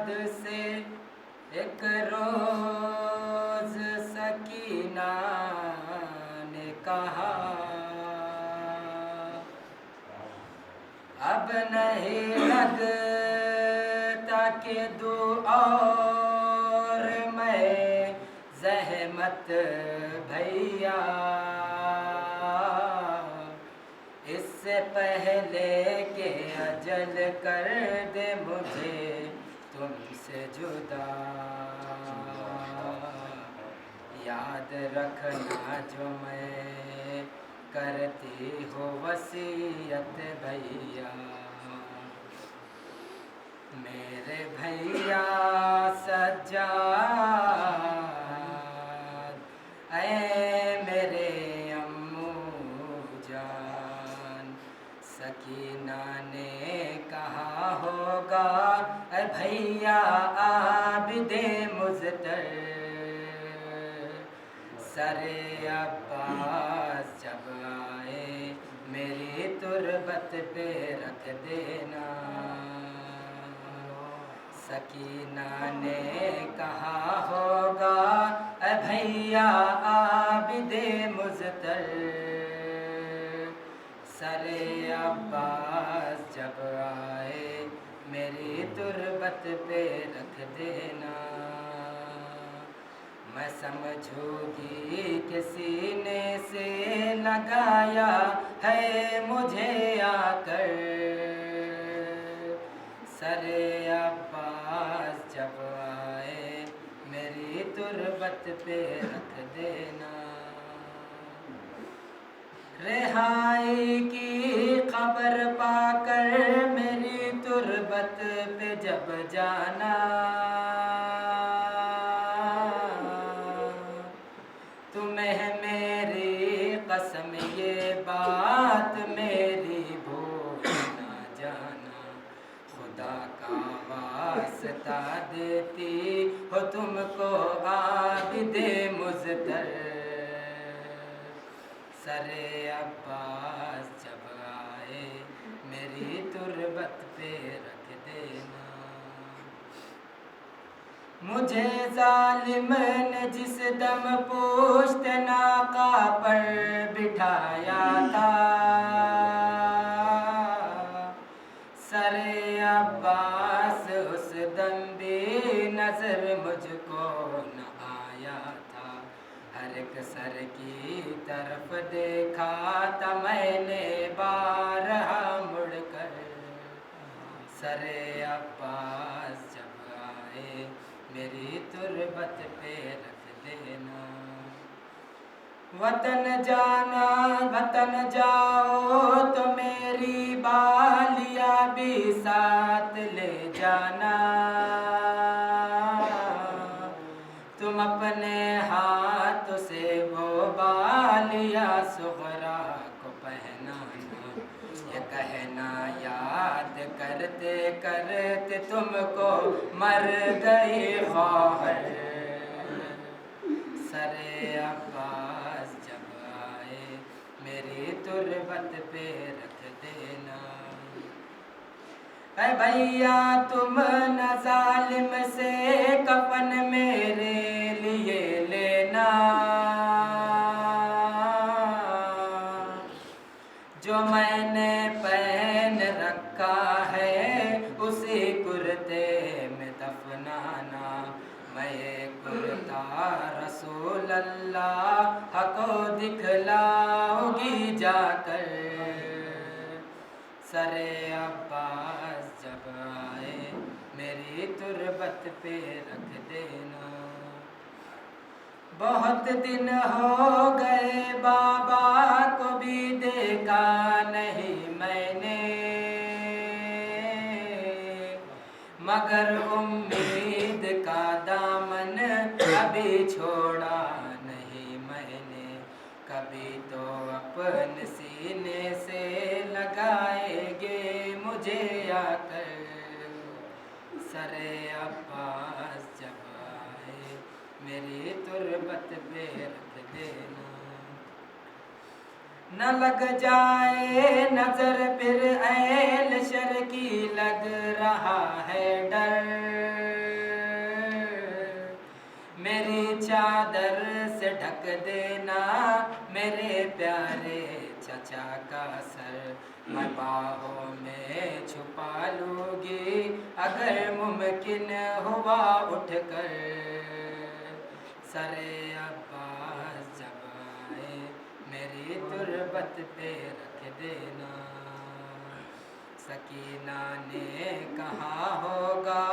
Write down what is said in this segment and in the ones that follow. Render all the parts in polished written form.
याद से एक रोज सकीना ने कहा, अब नहीं लगता कि दुआ और मैं ज़हमत भैया, इससे पहले के अजल कर दे मुझे तुमसे जुदा। याद रखना जो मैं करती हो वसीयत भैया, मेरे भैया सज्जाद, ऐ मेरे अम्मू जान। सकीना ने कहा होगा, ऐ भैया आबिदे मुज़तर, सरे अब्बास जब आए मेरी तुरबत पे रख देना। सकीना ने कहा होगा, ऐ भैया आबिदे मुज़तर, सरे अब्बास जब आए मेरी तुरबत पे रख देना। मैं समझूंगी कि सीने से लगाया है मुझे आकर, सरे अब्बास जब आए मेरी तुरबत पे रख देना। रिहाई की खबर पाकर मेरी तुरबत पे जब जाना, तुम्हें मेरी कसम ये बात मेरी भूल ना जाना। खुदा का वास्ता देती हो तुमको आबिदे मुज़तर, सरे अब्बास जब आए मेरी तुरबत पे रख देना। मुझे जालिम ने जिस दम पुश्त नाका पर बिठाया था, सरे अब्बास उस दम भी नजर मुझको न आया था। हर एक सर की तरफ देखा था मैंने बारहा मुड़कर, सरे अब्बास जब आए मेरी तुरबत पे रख देना। वतन जाना वतन जाओ तो मेरी बालिया भी साथ ले जाना। तुम अपने हाथ से वो बालिया सुगरा को पहनाना। ये कहना याद करते करते तुमको मर गई ख्वाहिश, सरे अब्बास जब आए मेरी तुरबत पे रख देना। ऐ भैया तुम न जालिम से कफन मेरे लिए लेना, जो मैंने पहन रखा है उसी कुर्ते में दफनाना। मैं कुर्ता रसूल अल्लाह को दिखलाऊंगी जाकर, सरे अब्बास जब आए मेरी तुरबत पे रख देना। बहुत दिन हो गए बाबा को भी देखा नहीं मैंने, मगर उम्मीद का दामन कभी छोड़ा नहीं मैंने। कभी तो अपने सीने से लगाएंगे मुझे आकर, सरे अब्बास जब आए मेरी तुरबत पे रख देना। न लग जाए नजर फिर ऐल शर की लग रहा है डर, चादर से ढक देना मेरे प्यारे चचा का सर, मैं बाहों में छुपा लूँगी अगर मुमकिन हुआ उठकर। सरे अब्बास जब आए मेरी तुरबत पे रख देना। सकीना ने कहा होगा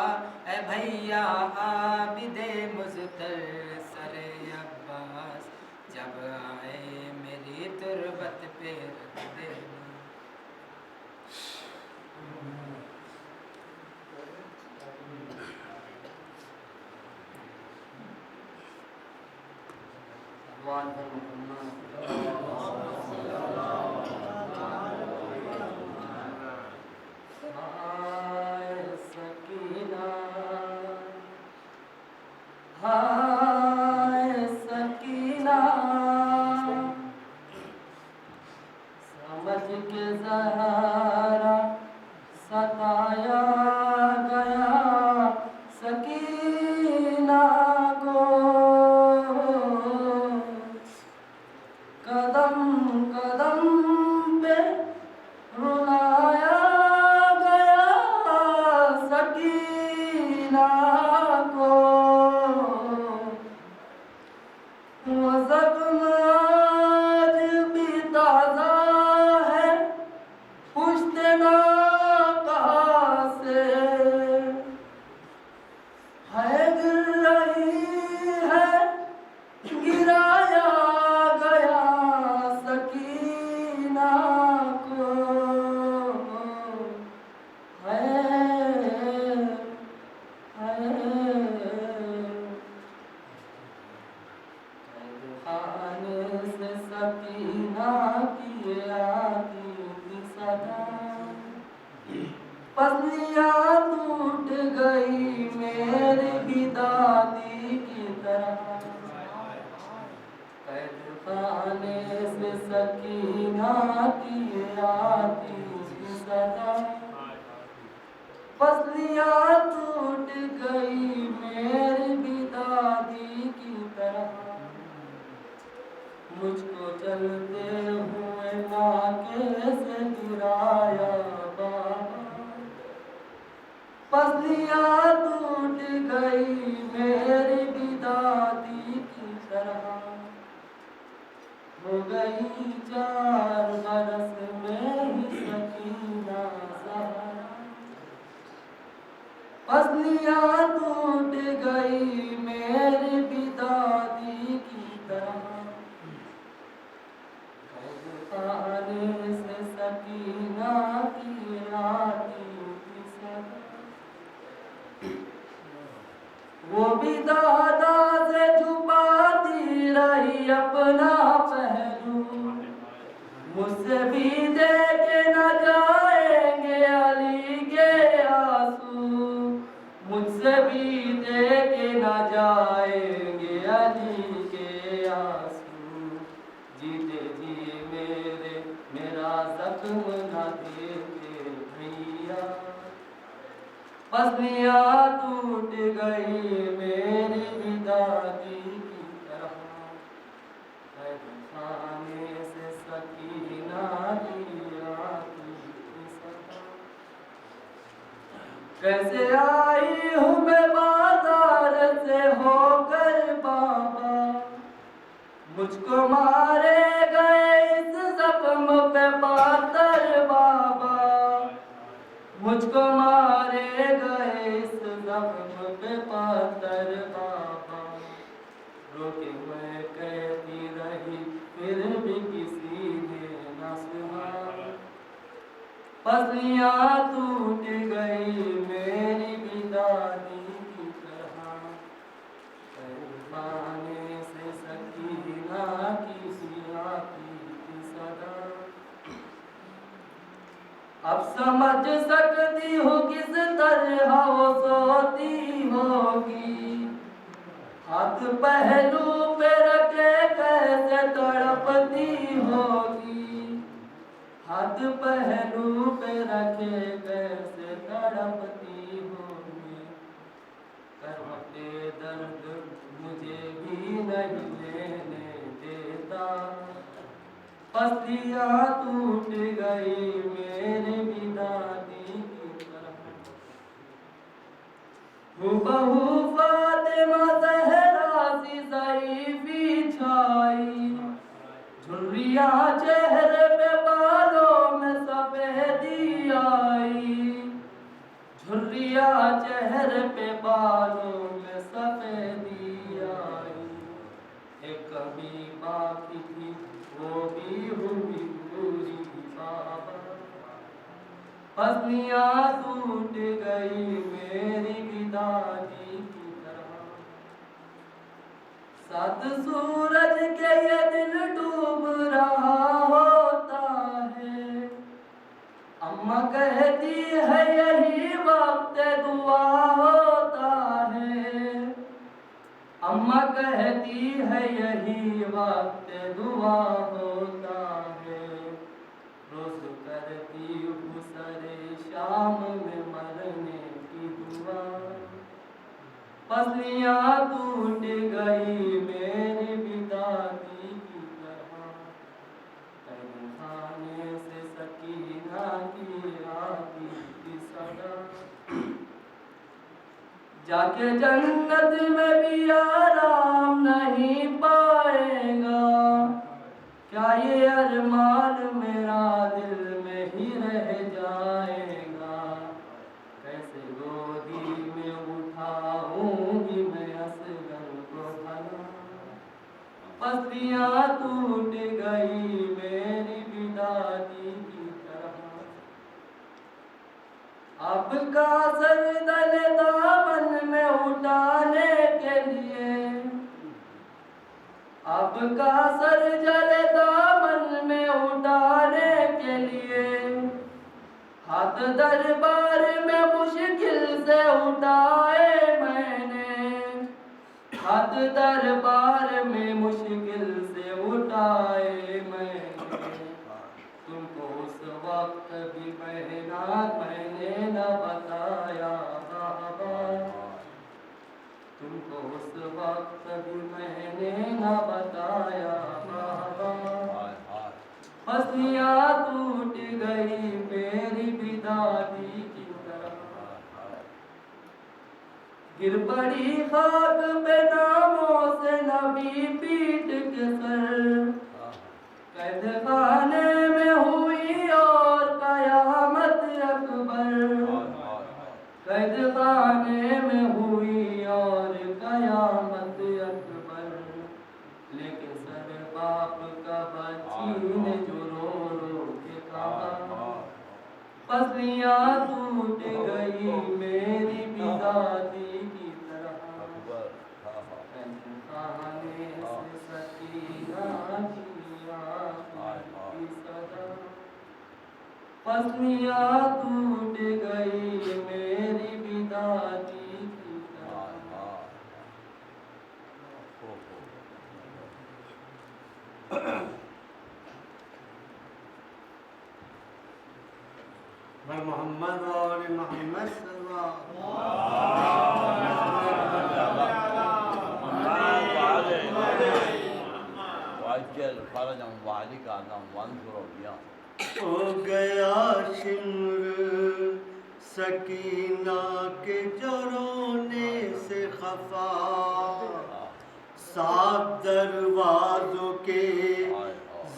ए भैया आबिदे मुज़्तर, सरे अब्बास जब आए मेरी तुरबत पे रख देना। हाय सकीना समझ के ज़रा सताया गया सकीना को, कदम कदम पे रुलाया गया सकीना को। वो ज़ख्म आज भी ताज़ा है पुश्ते नाक़ा से, है गिर रही है गिराया गया सकीना को। खाने से सकीना की आती थी सदा, पसलियाँ टूट गई मेरी भी दादी की तरह। कैद खाने से सकीना की आती थी सदा, पसलियाँ टूट गई मेरी भी दादी की तरह। मुझको चलते हुए नाके से गिराया बाबा, पसलियाँ टूट गई मेरी भी दादी की तरह। हो गई 4 बरस में ही सकीना सहारा, पसलियाँ टूट गई मेरी भी दादी की तरह। खाने से सकीना की आती थी सदा, वो भी दादा से छुपाती रही अपना पहलू, मुझसे भी देखे न जाएंगे अली के आंसू, मुझसे भी देखे न जाएंगे अली के आंसू। जीते जी मेरा ज़ख्म न देखे भैया, पसलियाँ टूट गई मेरी भी दादी की तरह। खाने से सकीना की आती थी सदा, कैसे आई हूँ मैं बाजार से होकर बाबा, मुझको मारे गए इस ज़ख्म पे पातर बाबा, मुझको मारे गए इस ज़ख्म पे पातर बाबा। रोके मैं कहती रही फिर भी किसी ने न सुना, पसलियाँ टूट गई मेरी भी दादी की तरह। खाने से सकीना की आती थी सदा, अब समझ सकती हूँ किस तरह वो सोती होगी, हाथ पहलू पे रखे कैसे तड़पती होगी, हाथ पहलू पे रखे कैसे तड़पती होगी। करवटे दर्द मुझे भी पसलियाँ टूट गई मेरे बिदादी की तरह। हुबहू फातिमा ज़हरा सी ज़ईफ़ी छाई, झुर्रियाँ चेहरे पे बालों में सफ़ेदी आई, झुर्रियाँ चेहरे पे बालों में सफ़ेदी आई। एक कमी बाकी थी वो भी हुई पूरी बाबा। पसलियाँ टूट गई मेरी बिदादी की तरह। सात सूरज के ये दिल डूब रहा होता है, अम्मा कहती है यही वक्त दुआ होता है, अम्मा कहती है यही वक्त दुआ होता है। रोज करती हूँ सरे शाम में मरने की दुआ। पसलियाँ टूट गई मेरी बिदादी की तरह। तहखाने से सकीना की आती थी सदा। जाके जन्नत में भी आराम नहीं पाएगा, क्या ये अरमान मेरा दिल में ही रह जाएगा। कैसे गोदी में उठाऊंगी मैं असगर को भला। पसलियाँ टूट गई मेरी बिदादी की तरह। आपका सर तले दामन में उठाने के लिए, आपका सर जले दामन में उठाने के लिए, हाथ दरबार में मुश्किल से उठाए मैंने, हाथ दरबार में मुश्किल से उठाए मैंने। तुमको उस वक्त भी मैंने न बताया बाबा, तुमको उस वक्त भी मैंने न बताया बाबा। पसलियाँ टूट गई मेरी बिदादी की तरह। गिर पड़ी खाक पे नामों से नबी पीट के सर, कैद खाने में हुई और कयामत अकबर, कैद खाने में हुई और कयामत अकबर। लेकिन सर बाप का बच्ची ने जो रो रो के कहा। पसलियाँ टूट गई मेरी बिदादी की तरह। खाने से सकीना की आती सदा। पसलियाँ टूट गई मेरी बिदादी की तरह। मोहम्मद और मोहम्मद हो गया शिमर सकीना के जो रोने से खफा, सात दरवाजों के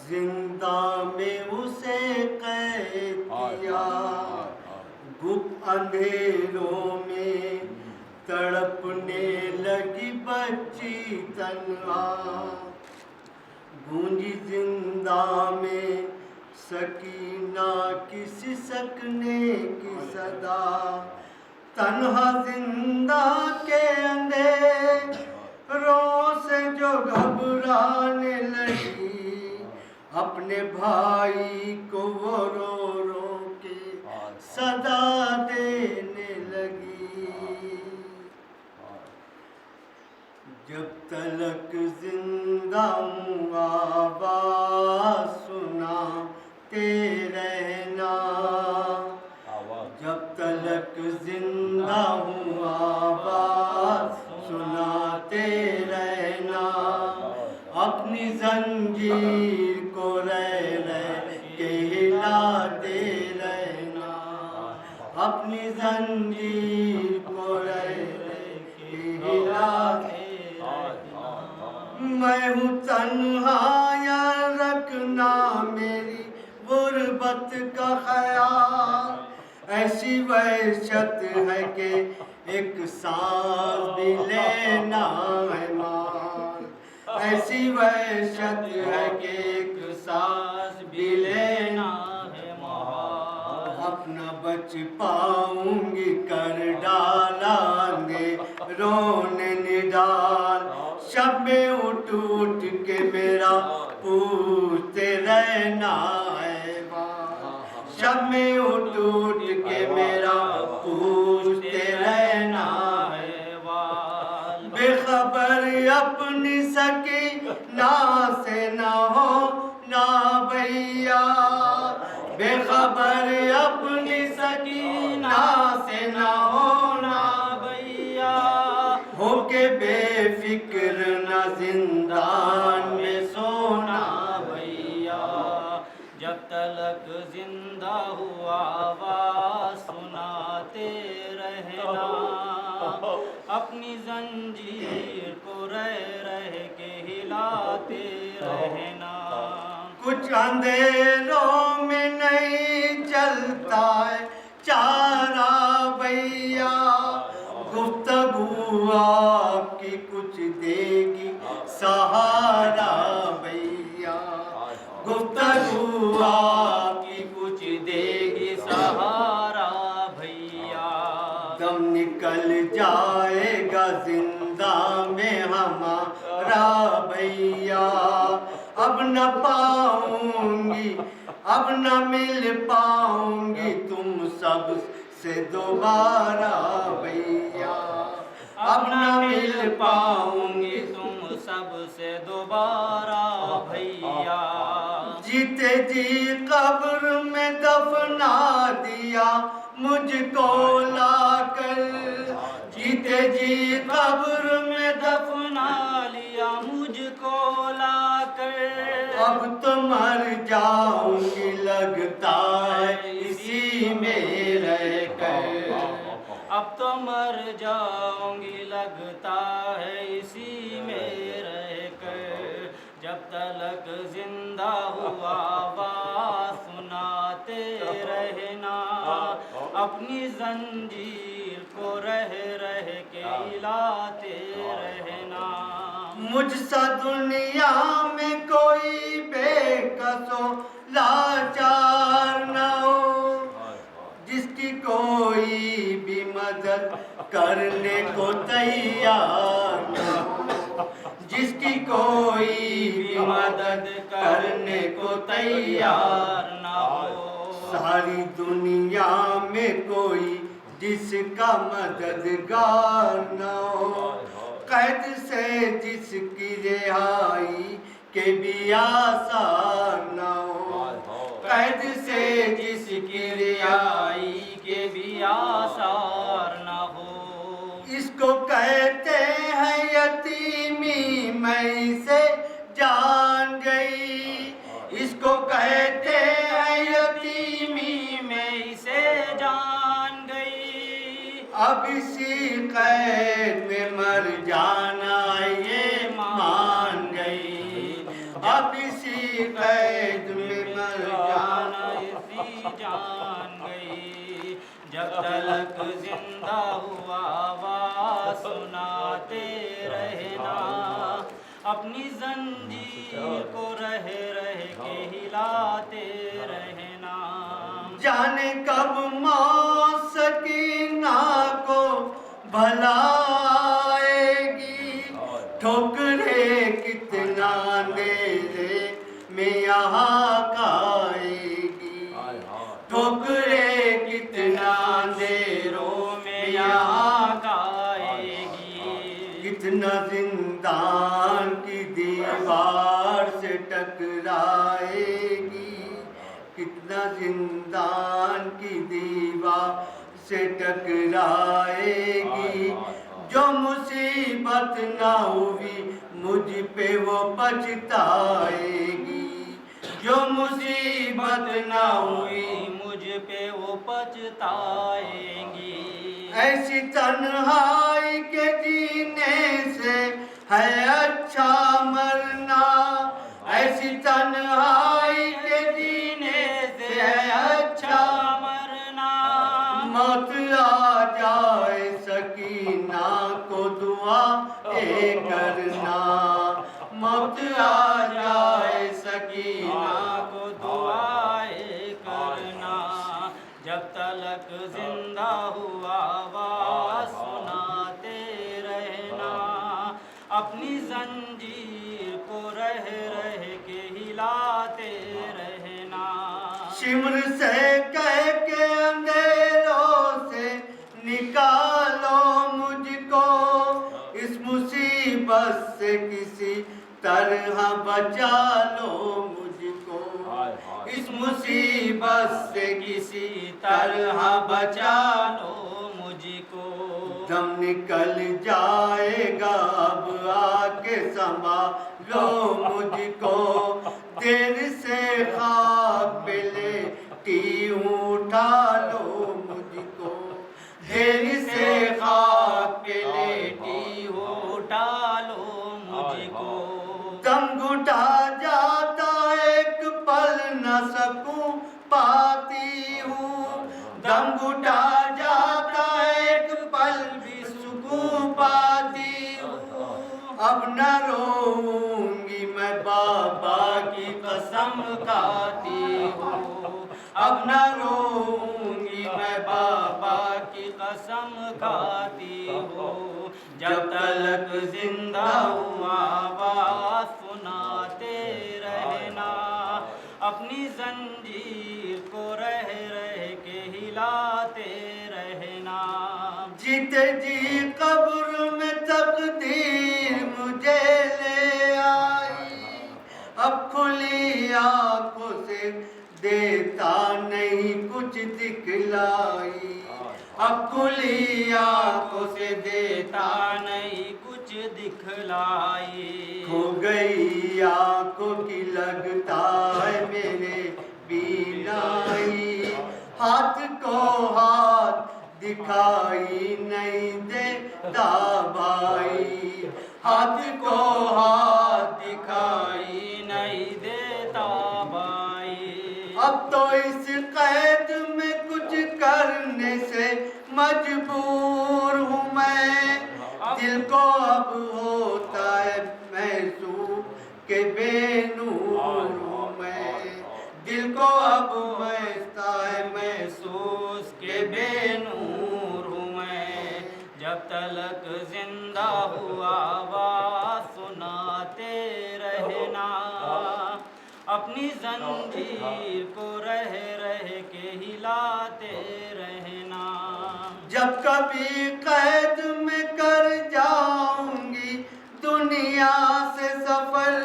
जिंदा में उसे कैद किया। गुप्त अंधेरों में तड़पने लगी बच्ची तन्हा, गूंजी जिंदा में सकीना की सिसकने की सदा। तन्हा जिंदा के अंधेरों से जो घबराने लगी, अपने भाई को वो रो रो के सदा देने लगी। जब तलक जिंदा हूँ आवाज़ सुनाते रहना, जब तलक जिंदा हूँ आवाज़ सुनाते रहना। अपनी जंजीर को रह अपनी जंजीर को रह के हिलाते मैं हूँ तन्हा या रखना मेरी गुर्बत का ख्याल ऐसी वहशत है कि एक सांस भी लेना है माल ऐसी वहशत है कि एक सांस भी लेना है माल अपना बच पाऊंगी कर डाला ने रोने निडाल शब में उठ उठ के मेरा पूछते रहना है बात शब में उठ उठ के मेरा पूछते रहना है बात बेखबर अपनी सकी ना से ना हो ना भैया बेखबर अपनी सकी ना से ना हो ना भैया होके बेफिक्र न जिंदान में सोना भैया जब तलक जिंदा हुआ आवाज सुनाते रहना अपनी जंजीर को रह रह के हिलाते रहना कुछ अंधेरों में नहीं चलता है चारा भैया गुफ्तगू आपकी कुछ देगी सहारा भैया गुफ्तगू आपकी कुछ देगी सहारा भैया दम निकल जाएगा जिंदा में हमारा भैया अब न पाऊंगी अब न मिल पाऊंगी तुम सब से दोबारा भैया अब न मिल पाऊंगी तुम सब से दोबारा भैया जीते जी कब्र में दफना दिया मुझको लाकर जीते जी कब्र में दफना लिया मुझको लाकर अब तो मर जाऊंगी लगता है इसी में रहकर अब तो मर जाऊंगी लगता है इसी में रहकर जब तलक जिंदा हुआ आवाज सुनाते रहना अपनी जंजीर को रह रह के हिलाते रहना मुझसा दुनिया में कोई बेकसो लाचार न हो जिसकी कोई भी मदद करने को तैयार न हो जिसकी कोई भी मदद करने को तैयार न हो सारी दुनिया में कोई जिसका मददगार न हो कैद से जिसकी रिहाई के भी आसार न हो कैद से जिसकी रिहाई के भी आसार न हो इसको कहते हैं यतीमी मैं इसे जान गई इसको कहते हैं यतीमी मैं इसे जान गई अब इसी कैद में मर जाना ये मान गई अब इसी कैद में मर जाना इसी जान गई जब तलक जिंदा हुआ आवाज सुनाते रहना अपनी जंजीर को रह रह के हिलाते रहना जाने कब मौत सकीना को भलाएगी ठोकरे कितना देरे में यहाँ खाएगी ठोकरे कितना देरों में यहाँ खाएगी कितना जिंदान की दीवार से टकराएगी कितना जिंदान की दीवार से टकराएगी जो मुसीबत ना हुई मुझ पे वो पछताएगी जो मुसीबत ना हुई मुझ पे वो पछताएंगी। ऐसी तन्हाई के जीने से है अच्छा मरना, ऐसी तन्हाई के जीने से है अच्छा मरना। मौत आ जाए सकीना को दुआ ए करना, मौत आ जाए सकीना को दुआएं करना। जब तलक जिंदा हुआ आवाज सुनाते रहना, अपनी जंजीर को रह रह के हिलाते रहना। शिमर से कह के अंधेरों से निकालो मुझको, इस मुसीबत से किसी तरह बचा लो मुझको, इस मुसीबत से किसी तरह बचा लो मुझको। दम निकल जाएगा अब आके संभालो मुझको, देर से खाक पे लेटी उठा लो मुझको, देर से खाक पे लेटी उठा लो मुझको। दम घुटा जाता एक पल न सकूं पाती हूँ, दम घुटा जाता एक पल भी सुकून पाती हूँ। अब न रोऊंगी मैं बाबा की कसम खाती हूँ, अब न रोऊंगी मैं बाबा की कसम खाती हो। जब तलक जिंदा हुआ आवाज सुनाते रहना, अपनी जंजीर को रह रह के हिलाते रहना। जीते जी कब्र में तकदीर मुझे ले आई, अब खुली आंखों से देता नहीं कुछ दिखलाई, अब खुली आंखों से देता नहीं कुछ दिखलाई। हो गई आंखों की लगता है मेरे बीनाई, हाथ को हाथ दिखाई नहीं देता भाई, हाथ को हाथ दिखाई नहीं देता भाई। अब तो इस कैद में कुछ करने से मजबूर हूँ मैं, दिल को अब होता है महसूस के बेनूर हूँ मैं, दिल को अब होता है महसूस के बेनूर हूँ मैं। जब तलक जिंदा हुआ आवाज सुनाते रहना, अपनी जंजीर को रह रह के हिलाते रहना। जब कभी कैद में कर जाऊंगी दुनिया से सफर,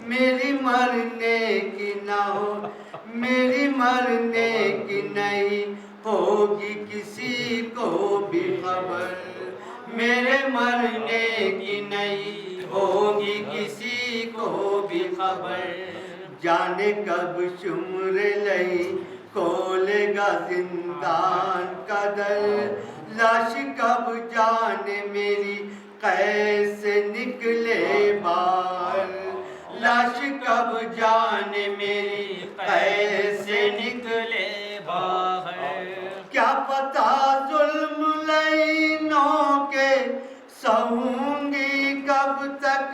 मेरी मरने की ना हो, मेरी मरने की नहीं होगी किसी को भी खबर, मेरे मरने की नहीं होगी किसी को भी खबर। जाने कब शुम्र लई खोलेगा जिंदान का दर, लाश कब जाने मेरी कैसे निकले बाहर, लाश कब जाने मेरी कैसे निकले बाहर। क्या पता जुल्म लाइनों के सहूंगी कब तक,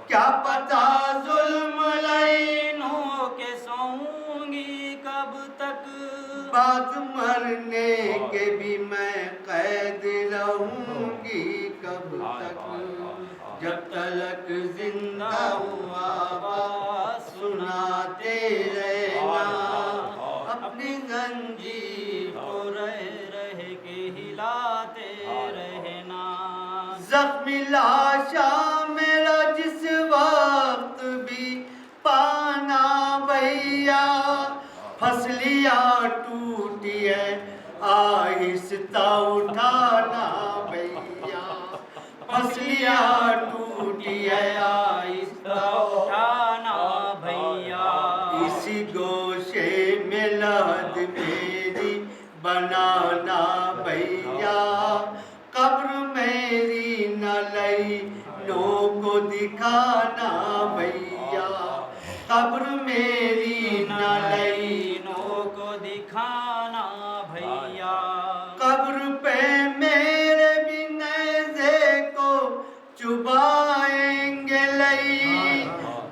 क्या पता जुल्म लाइनों के सहूंगी कब तक। बाद मरने के भी मैं कैद रहूंगी कब तक, जब तलक जिंदा हुआ आवाज सुनाते रहना, अपनी जंजीर को रह रह के हिलाते रहना। जख्मी लाशा मेरा जिस वक्त भी पाना भैया, फसलिया टूटी है आहिस्ता उठाना भैया, फसलिया टूटी है आहिस्ता उठाना भैया। इसी गोशे में लहद नैनों को दिखाना भैया, कब्र मेरी न नैनों को दिखाना भैया, कब्र पे मेरे भी नेज़े को चुबाएंगे लई,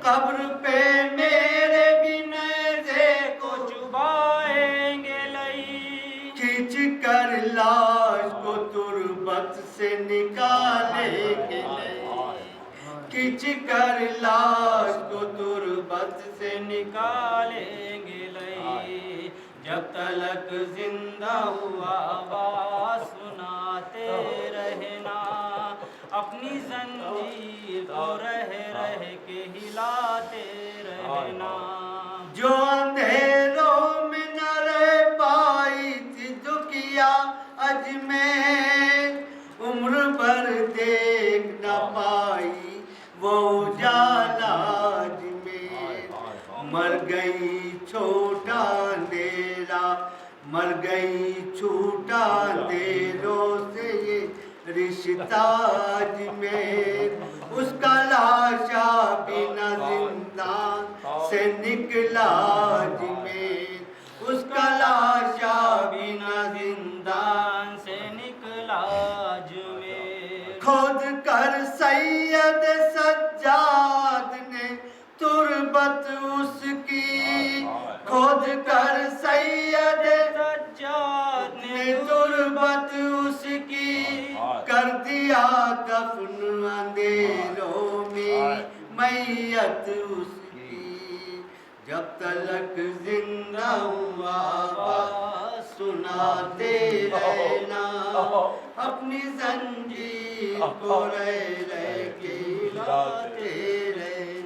कब्र पे मेरे भी नेज़े को चुबाएंगे लई, खींच कर लाश को तुर्बत से निकालेंगे लई, खींच कर लाश को तुर्बत से निकालेंगे लई, जब तलक जिंदा हुआ आवाज़ सुनाते रहना, अपनी जंजीर को रह रह के हिलाते रहना। जो अंधेरों में न रह पाई थी दुखिया अजमेर, उम्र भर देख न पाई वो उजाला अजमेर, मर गई छोटा अंधेरा, मर गई छूटा अंधेरों से ये रिश्ता अजमेर, उसका लाशा बिना जिंदान से निकला अजमेर, उसका लाशा बिना जिंदान से निकला अजमेर। खोद कर सैयद सज्जाद ने तुर्बत उसकी, खोद कर सैयद सज्जाद ने तुर्बत उसकी, कर दिया दफन अंधेरों में मैयत उसकी, जब तलक जिंदा हुआ आवाज़ सुनाते रहना, अपनी जंजीर को रह रह के हिलाते रहना।